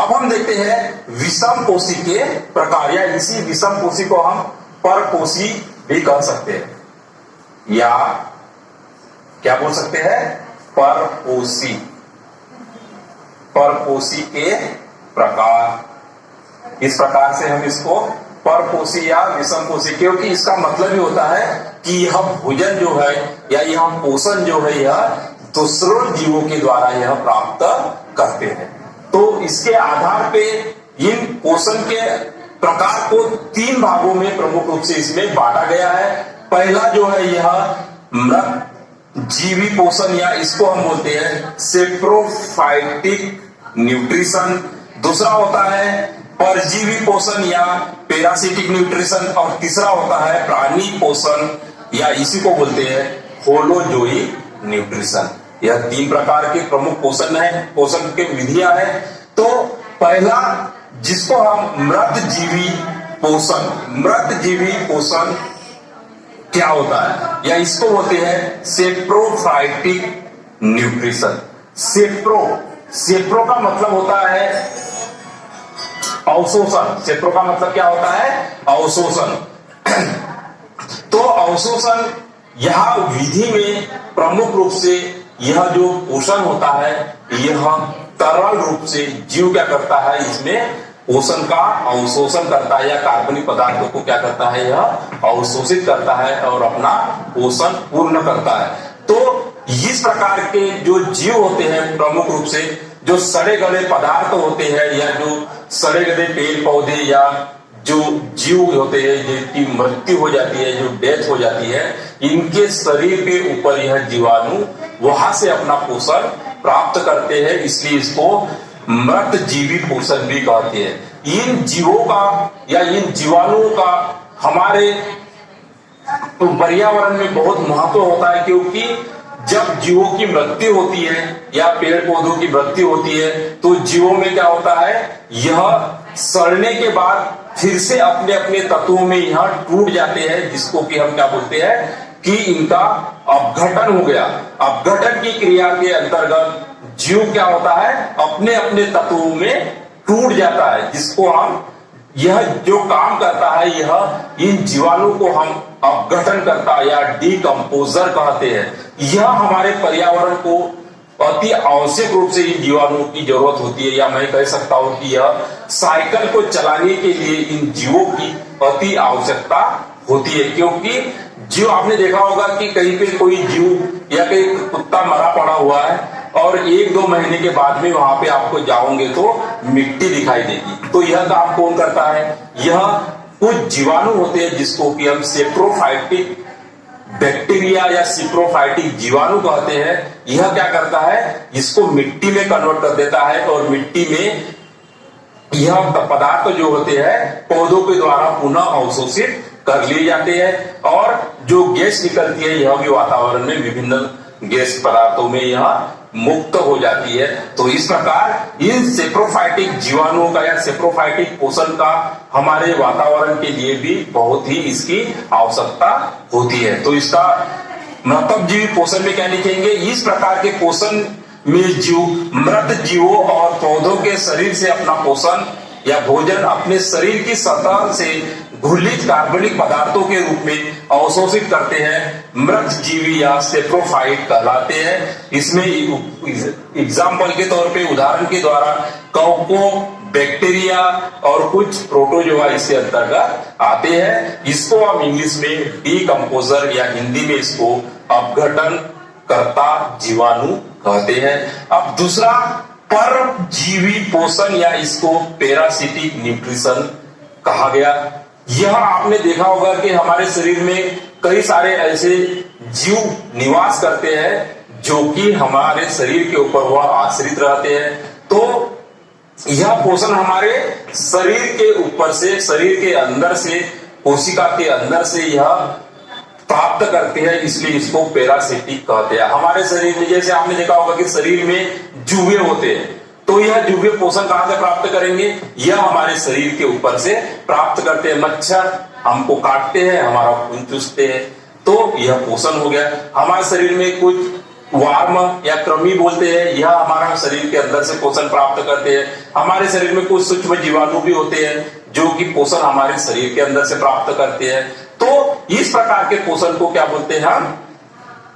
अब हम देखते हैं विषम पोषी के प्रकार, या इसी विषम पोषी को हम परपोषी भी कह सकते हैं, या क्या बोल सकते हैं, परपोषी। परपोषी के प्रकार, इस प्रकार से हम इसको परपोषी या विषम पोषी, क्योंकि इसका मतलब ही होता है कि यह भोजन जो है या यह पोषण जो है यह दूसरों जीवों के द्वारा यह प्राप्त करते हैं। तो इसके आधार पे इन पोषण के प्रकार को 3 भागों में प्रमुख रूप से इसमें बांटा गया है। पहला जो है यह मृत जीवी पोषण, या इसको हम बोलते हैं सेप्रोफाइटिक न्यूट्रिशन। दूसरा होता है परजीवी पोषण या पैरासिटिक न्यूट्रिशन, और तीसरा होता है प्राणी पोषण, या इसी को बोलते हैं होलोजोइक न्यूट्रिशन। यह 3 प्रकार के प्रमुख पोषण है, पोषण के विधियां हैं। तो पहला जिसको हम मृत जीवी पोषण क्या होता है, या इसको बोलते हैं सेप्रोफाइटिक न्यूट्रिशन। सेप्रो का मतलब होता है अवशोषण। सेप्रो का मतलब क्या होता है, अवशोषण। तो अवशोषण यह विधि में प्रमुख रूप से यह जो पोषण होता है यह तरल रूप से जीव क्या करता है, इसमें पोषण का अवशोषण करता है, या कार्बनिक पदार्थों को क्या करता है, यह अवशोषित करता है और अपना पोषण पूर्ण करता है। तो इस प्रकार के जो जीव होते हैं प्रमुख रूप से जो सड़े गले पदार्थ होते हैं, या जो सड़े गले पेड़ पौधे या जो जीव होते हैं जिनकी मृत्यु हो जाती है, जो डेथ हो जाती है, इनके शरीर के ऊपर यह जीवाणु वहां से अपना पोषण प्राप्त करते हैं, इसलिए इसको मृत जीवी पोषण भी कहते हैं। इन जीवों का या इन जीवाणुओं का हमारे पर्यावरण में बहुत महत्व होता है, क्योंकि जब जीवों की मृत्यु होती है या पेड़ पौधों की मृत्यु होती है तो जीवों में क्या होता है, यह सड़ने के बाद फिर से अपने अपने तत्वों में यह टूट जाते हैं, जिसको कि हम क्या बोलते हैं कि इनका अपघटन हो गया। अपघटन की क्रिया के अंतर्गत जीव क्या होता है, अपने अपने तत्वों में टूट जाता है, जिसको हम यह जो काम करता है यह इन जीवाणु को हम अपघटन करता या डीकंपोजर कहते हैं। यह हमारे पर्यावरण को अति आवश्यक रूप से इन जीवाणुओं की जरूरत होती है, या मैं कह सकता हूं कि यह साइकिल को चलाने के लिए इन जीवों की अति आवश्यकता होती है। क्योंकि जीव, आपने देखा होगा कि कहीं पे कोई जीव या कहीं कुत्ता मरा पड़ा हुआ है और 1-2 महीने के बाद में वहां पे आपको जाओगे तो मिट्टी दिखाई देगी। तो यह काम कौन करता है, यह कुछ जीवाणु होते हैं जिसको कि हम सेप्रोफाइटिक बैक्टीरिया या सेप्रोफाइटिक जीवाणु कहते हैं। यह क्या करता है, इसको मिट्टी में कन्वर्ट कर देता है, और मिट्टी में यह पदार्थ जो होते हैं पौधों के द्वारा पुनः अवशोषित कर लिए जाते हैं, और जो गैस निकलती है यह भी वातावरण में विभिन्न गैस पदार्थों में यह मुक्त हो जाती है। तो इस प्रकार इन सेप्रोफाइटिक जीवाणुओं का या सेप्रोफाइटिक पोषण का हमारे वातावरण के लिए भी बहुत ही इसकी आवश्यकता होती है। तो इसका मृतक जीवी पोषण में क्या लिखेंगे, इस प्रकार के पोषण में जीव मृत जीवों और पौधों के शरीर से अपना पोषण या भोजन अपने शरीर की सतह से घुलित कार्बनिक पदार्थों के रूप में अवशोषित करते हैं, मृत जीवी या सेप्रोफाइट कहलाते हैं। इसमें एग्जाम्पल के तौर पे उदाहरण के द्वारा कौको बैक्टीरिया और कुछ प्रोटोजोआ इसके अंतर्गत आते हैं। इसको हम इंग्लिश में डीकंपोजर या हिंदी में इसको अपघटन करता जीवाणु कहते हैं। अब दूसरा परजीवी पोषण या इसको पैरासिटिक न्यूट्रिशन कहा गया। यह आपने देखा होगा कि हमारे शरीर में कई सारे ऐसे जीव निवास करते हैं जो कि हमारे शरीर के ऊपर वह आश्रित रहते हैं। तो यह पोषण हमारे शरीर के ऊपर से, शरीर के अंदर से, कोशिका के अंदर से यह प्राप्त करते हैं, इसलिए इसको पैरासिटिक कहते हैं। हमारे शरीर में जैसे आपने देखा होगा कि शरीर में जुए होते हैं, तो यह जुए पोषण कहां से प्राप्त करेंगे, यह हमारे शरीर के ऊपर से प्राप्त करते हैं। मच्छर हमको काटते हैं, हमारा खून चूसते हैं, तो यह पोषण हो गया। हमारे शरीर में कुछ वार्म या कृमि बोलते हैं, यह हमारा शरीर के अंदर से पोषण प्राप्त करते हैं। हमारे शरीर में कुछ सूक्ष्म जीवाणु भी होते हैं जो कि पोषण हमारे शरीर के अंदर से प्राप्त करते हैं। तो इस प्रकार के पोषण को क्या बोलते हैं हम?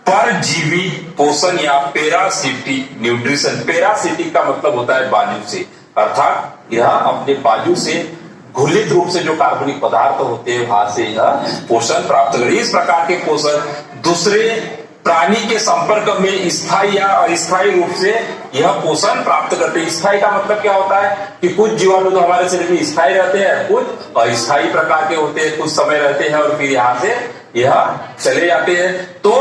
परजीवी पोषण या पैरासिटिक न्यूट्रिशन। पैरासिटिक का मतलब होता है बाजू से, अर्थात यह अपने बाजू से घुलित रूप से जो कार्बनिक पदार्थ होते हैं वहां से यह पोषण प्राप्त करे। इस प्रकार के पोषण दूसरे प्राणी के संपर्क में स्थायी या अस्थायी रूप से यह पोषण प्राप्त करते हैं। स्थायी का मतलब क्या होता है कि कुछ जीवाणु तो हमारे शरीर में स्थायी रहते हैं, कुछ अस्थायी प्रकार के होते हैं, कुछ समय रहते हैं और फिर यहाँ से यह चले जाते हैं। तो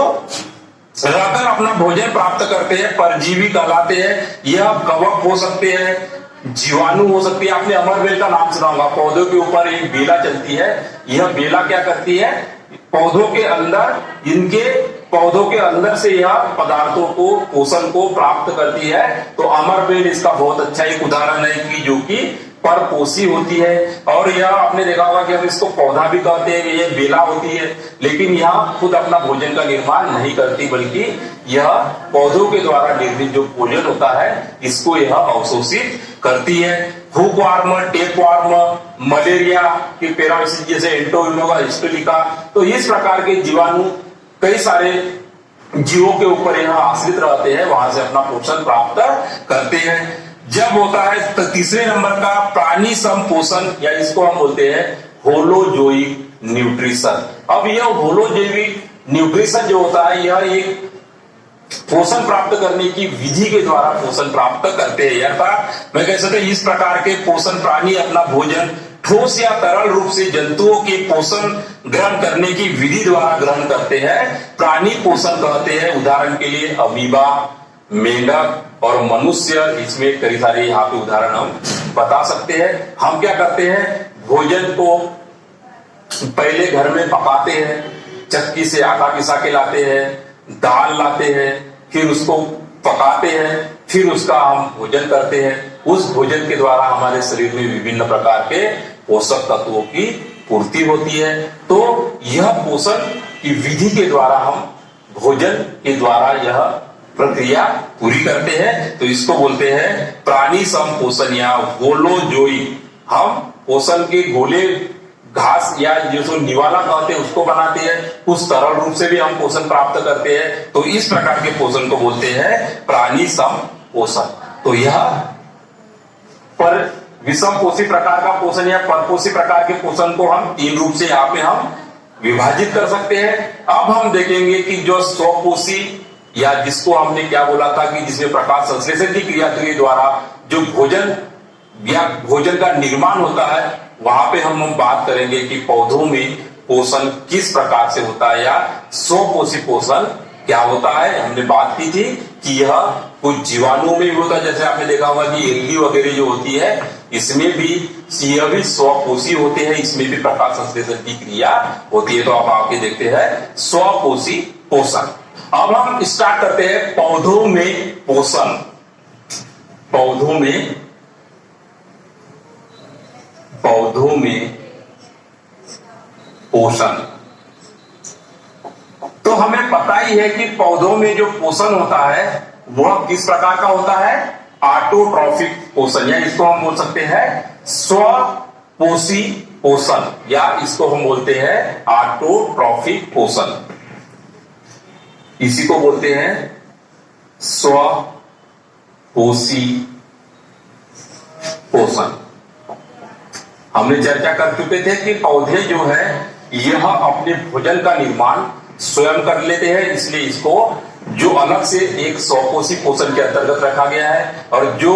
रहकर अपना भोजन प्राप्त करते हैं, परजीवी कहलाते हैं। यह कवक हो सकते हैं, जीवाणु हो सकती है। आपने अमरबेल का नाम सुना होगा, पौधों के ऊपर एक बेला चलती है। यह बेला क्या करती है? पौधों के अंदर से यह पदार्थों को, पोषण को प्राप्त करती है। तो अमरबेल इसका बहुत अच्छा एक उदाहरण है कि जो कि परपोषी होती है। और यह आपने देखा होगा कि हम इसको पौधा भी कहते हैं, ये बेला होती है, लेकिन यह खुद अपना भोजन का निर्माण नहीं करती, बल्कि यह पौधों के द्वारा निर्मित जो भोजन होता है इसको यह अवशोषित करती है। हुकवार्म, टेपवार्म, मलेरिया के पैरासिट जैसे एंटोइनोवा, हिस्टोलिका, तो इस प्रकार के जीवाणु कई सारे जीवों के ऊपर यह आश्रित रहते हैं, वहां से अपना पोषण प्राप्त करते हैं। जब होता है तो तीसरे नंबर का प्राणी संपोषण, या इसको हम बोलते हैं होलोजोइक न्यूट्रिशन। अब यह होलोजोइक न्यूट्रिशन जो होता है यह एक पोषण प्राप्त करने की विधि के द्वारा पोषण प्राप्त करते हैं। अर्थात मैं कह सकता हूं इस प्रकार के पोषण प्राणी अपना भोजन ठोस या तरल रूप से जंतुओं के पोषण ग्रहण करने की विधि द्वारा ग्रहण करते हैं, प्राणी पोषण कहते हैं। उदाहरण के लिए अमीबा, मेंढक और मनुष्य, इसमें कई सारे यहाँ पे उदाहरण हम बता सकते हैं। हम क्या करते हैं? भोजन को पहले घर में पकाते हैं, चक्की से आटा पिसा के लाते हैं, दाल लाते हैं, फिर उसको पकाते हैं, फिर उसका हम भोजन करते हैं। उस भोजन के द्वारा हमारे शरीर में विभिन्न प्रकार के पोषक तत्वों की पूर्ति होती है। तो यह पोषण की विधि के द्वारा हम भोजन के द्वारा यह प्रक्रिया पूरी करते हैं। तो इसको बोलते हैं प्राणी संपोषण या होलोजोइक। हम पोषण के गोले, घास या जो निवाला कहते हैं उसको बनाते हैं, उस तरल रूप से भी हम पोषण प्राप्त करते हैं। तो इस प्रकार के पोषण को बोलते हैं प्राणी संपोषण। तो यह पर विषम पोषी प्रकार का पोषण या परपोषी प्रकार के पोषण को हम तीन रूप से यहाँ पे हम विभाजित कर सकते हैं। अब हम देखेंगे कि जो स्वपोषी, या जिसको हमने क्या बोला था कि जिसमें प्रकाश संश्लेषण की क्रिया के द्वारा जो भोजन या भोजन का निर्माण होता है, वहां पे हम बात करेंगे कि पौधों में पोषण किस प्रकार से होता है या स्वपोषी पोषण क्या होता है। हमने बात की थी कि यह कुछ जीवाणुओं में भी होता है, जैसे आपने देखा होगा कि एल्गी वगैरह जो होती है इसमें भी यह भी स्वपोषी होते हैं, इसमें भी प्रकाश संश्लेषण की क्रिया होती है। तो आप आगे देखते हैं स्वपोषी पोषण। अब हम स्टार्ट करते हैं पौधों में पोषण। पौधों में पोषण, तो हमें पता ही है कि पौधों में जो पोषण होता है वह किस प्रकार का होता है? ऑटोट्रॉफिक पोषण, या इसको हम बोल सकते हैं स्वपोषी पोषण, या इसको हम बोलते हैं ऑटोट्रॉफिक पोषण। इसी को बोलते हैं स्वपोषी पोषण। हमने चर्चा कर चुके थे कि पौधे जो है यह अपने भोजन का निर्माण स्वयं कर लेते हैं, इसलिए इसको जो अलग से एक स्वपोषी पोषण के अंतर्गत रखा गया है। और जो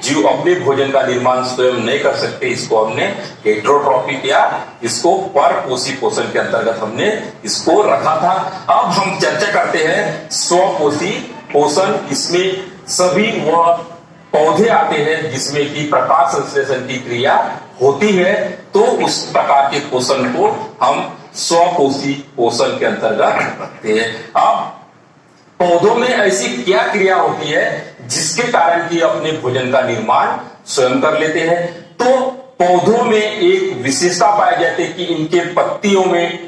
जीव अपने भोजन का निर्माण स्वयं नहीं कर सकते इसको हमने हेटेरोट्रॉफिक या इसको परपोषी पोषण के अंतर्गत हमने इसको रखा था। अब हम चर्चा करते हैं स्वपोषी पोषण। इसमें सभी वह पौधे आते हैं जिसमें कि प्रकाश संश्लेषण की क्रिया होती है, तो उस प्रकार के पोषण को हम स्वपोषी पोषण के अंतर्गत रखते हैं। अब पौधों में ऐसी क्या क्रिया होती है जिसके कारण कि अपने भोजन का निर्माण स्वयं कर लेते हैं? तो पौधों में एक विशेषता पाई जाती है कि इनके पत्तियों में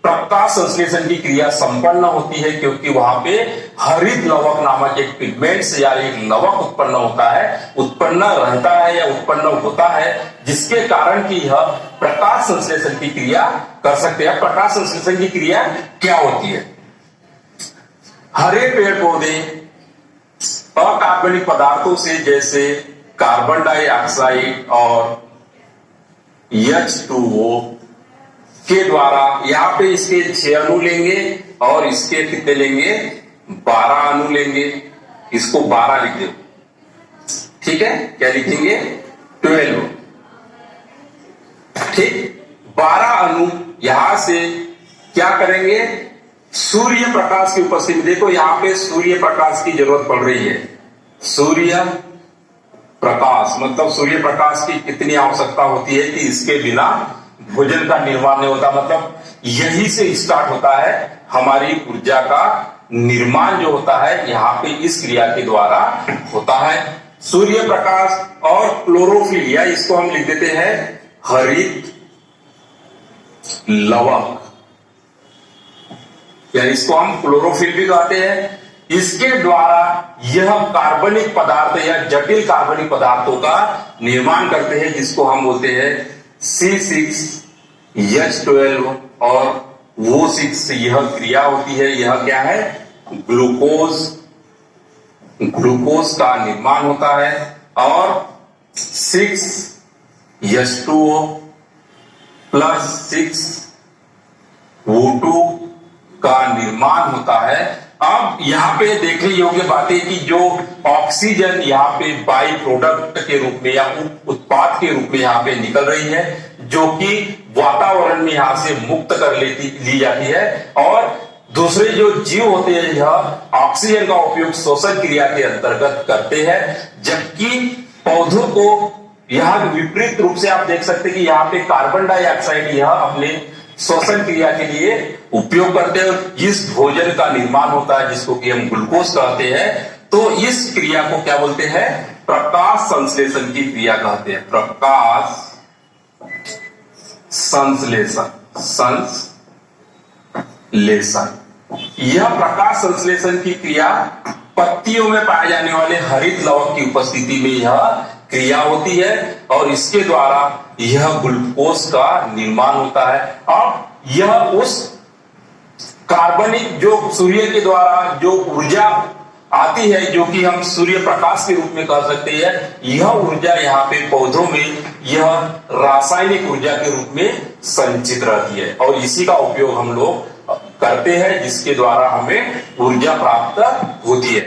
प्रकाश संश्लेषण की क्रिया संपन्न होती है, क्योंकि वहां पे हरित लवक नामक एक पिगमेंट या एक लवक उत्पन्न होता है, उत्पन्न रहता है या उत्पन्न होता है, जिसके कारण कि यह प्रकाश संश्लेषण की क्रिया कर सकते हैं। प्रकाश संश्लेषण की क्रिया क्या होती है? हरे पेड़ पौधे अकार्बनिक पदार्थों से, जैसे कार्बन डाइऑक्साइड और H2O के द्वारा, यहां पे इसके 6 अणु लेंगे और इसके कितने लेंगे? 12 अणु लेंगे। इसको 12 लिख दो, ठीक है? क्या लिखेंगे? 12। ठीक, 12 अणु यहां से क्या करेंगे? सूर्य प्रकाश की उपस्थिति, देखो यहां पे सूर्य प्रकाश की जरूरत पड़ रही है। सूर्य प्रकाश मतलब सूर्य प्रकाश की कितनी आवश्यकता होती है कि इसके बिना भोजन का निर्माण नहीं होता। मतलब यही से स्टार्ट होता है हमारी ऊर्जा का निर्माण जो होता है, यहां पे इस क्रिया के द्वारा होता है। सूर्य प्रकाश और क्लोरोफिल, या इसको हम लिख देते हैं हरित लवक, या इसको हम क्लोरोफिल भी कहते हैं। इसके द्वारा यह कार्बनिक पदार्थ या जटिल कार्बनिक पदार्थों का निर्माण करते हैं, जिसको हम बोलते हैं C6H12 और O6। यह क्रिया होती है, यह क्या है? ग्लूकोज का निर्माण होता है, और 6H2O प्लस 6O2 का निर्माण होता है। अब यहाँ पे देखने योग्य बात है कि जो ऑक्सीजन यहाँ पे बाई प्रोडक्ट के रूप में या उत्पाद के रूप में यहाँ पे निकल रही है, जो कि वातावरण में यहाँ से मुक्त कर ली जाती है, और दूसरे जो जीव होते हैं यह ऑक्सीजन का उपयोग श्वसन क्रिया के अंतर्गत करते हैं। जबकि पौधों को यहाँ विपरीत रूप से आप देख सकते हैं कि यहाँ पे कार्बन डाइऑक्साइड यह अपने श्वसन क्रिया के लिए उपयोग करते हैं, और इस भोजन का निर्माण होता है, जिसको कि हम ग्लूकोज कहते हैं। तो इस क्रिया को क्या बोलते हैं? प्रकाश संश्लेषण की क्रिया कहते हैं। प्रकाश संश्लेषण, यह प्रकाश संश्लेषण की क्रिया पत्तियों में पाए जाने वाले हरित लवक की उपस्थिति में यह क्रिया होती है, और इसके द्वारा यह ग्लूकोज का निर्माण होता है। अब यह उस कार्बनिक जो सूर्य के द्वारा जो ऊर्जा आती है, जो कि हम सूर्य प्रकाश के रूप में कह सकते हैं, यह ऊर्जा यहाँ पे पौधों में यह रासायनिक ऊर्जा के रूप में संचित रहती है, और इसी का उपयोग हम लोग करते हैं, जिसके द्वारा हमें ऊर्जा प्राप्त होती है।